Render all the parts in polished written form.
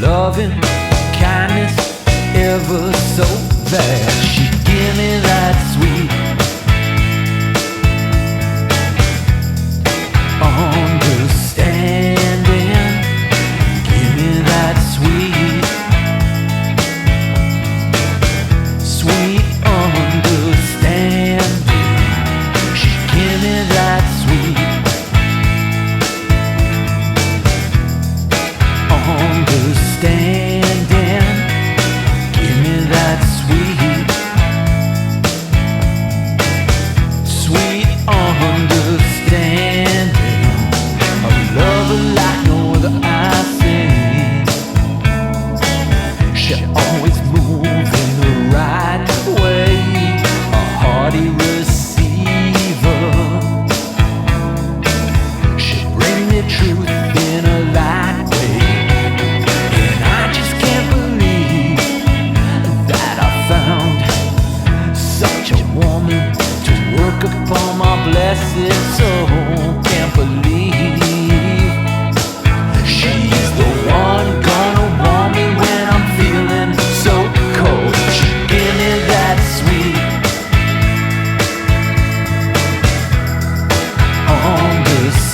loving kindness ever so vast. She give me that sweet understanding. Give me that sweet, sweet understanding. She give me that sweet understanding. Give me that sweet, sweet understanding. A lover like no other I've seen. She always move in the right way. A hearty receiver. She bring me truth in a light way. And I just can't believe that I found such a woman to work upon my blessed soul. Can't believe she's the one gonna warm me when I'm feeling so cold. She give me that sweet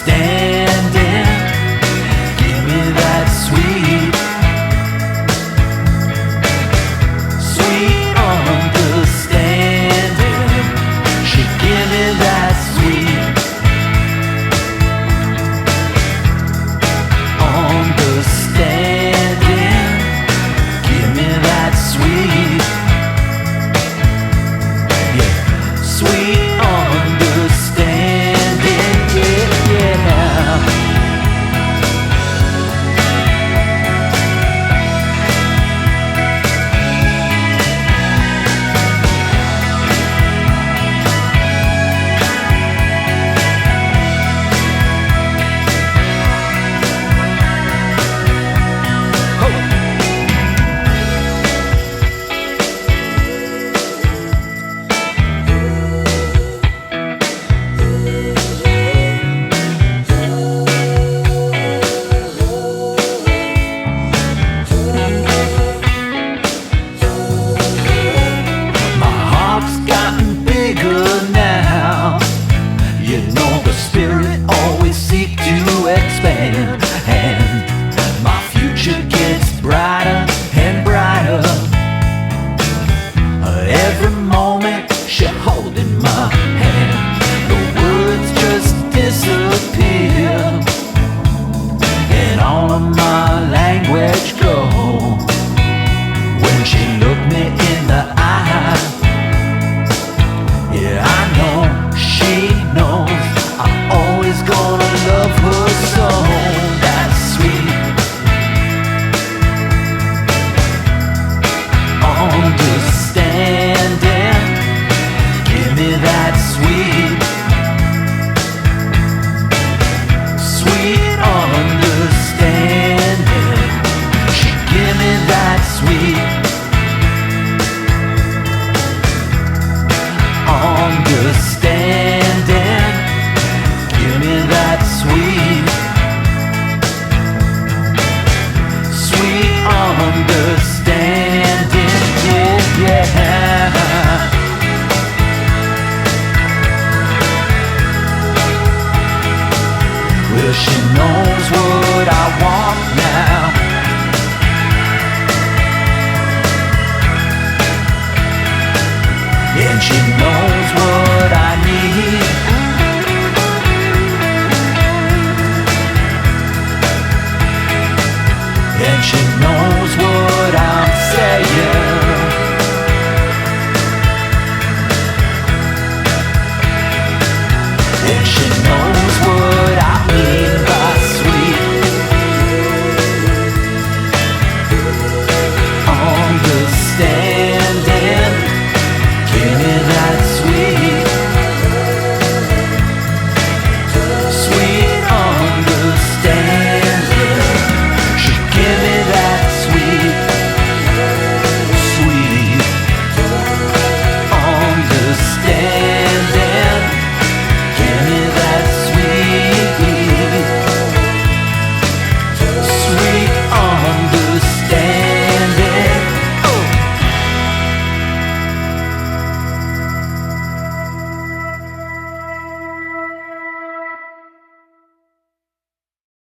understanding. Give me that sweet, sweet understanding. She give me that sweet understanding. Give me that sweet, yeah, sweet understanding, yeah, yeah. My heart's gotten bigger now. You know the spirit always seek to expand, and my future gets brighter and brighter. Every moment she holding my hand. The words just disappear, and all of my language go when she looked me in the eye. Yeah, I know she knows I'm always gonna love her so. That sweet understanding. Give me that sweet, sweet understanding. She give me that sweet understanding. Give me that sweet, sweet understanding, yeah, yeah. Well, she knows what I want now, and she knows what I need. And she knows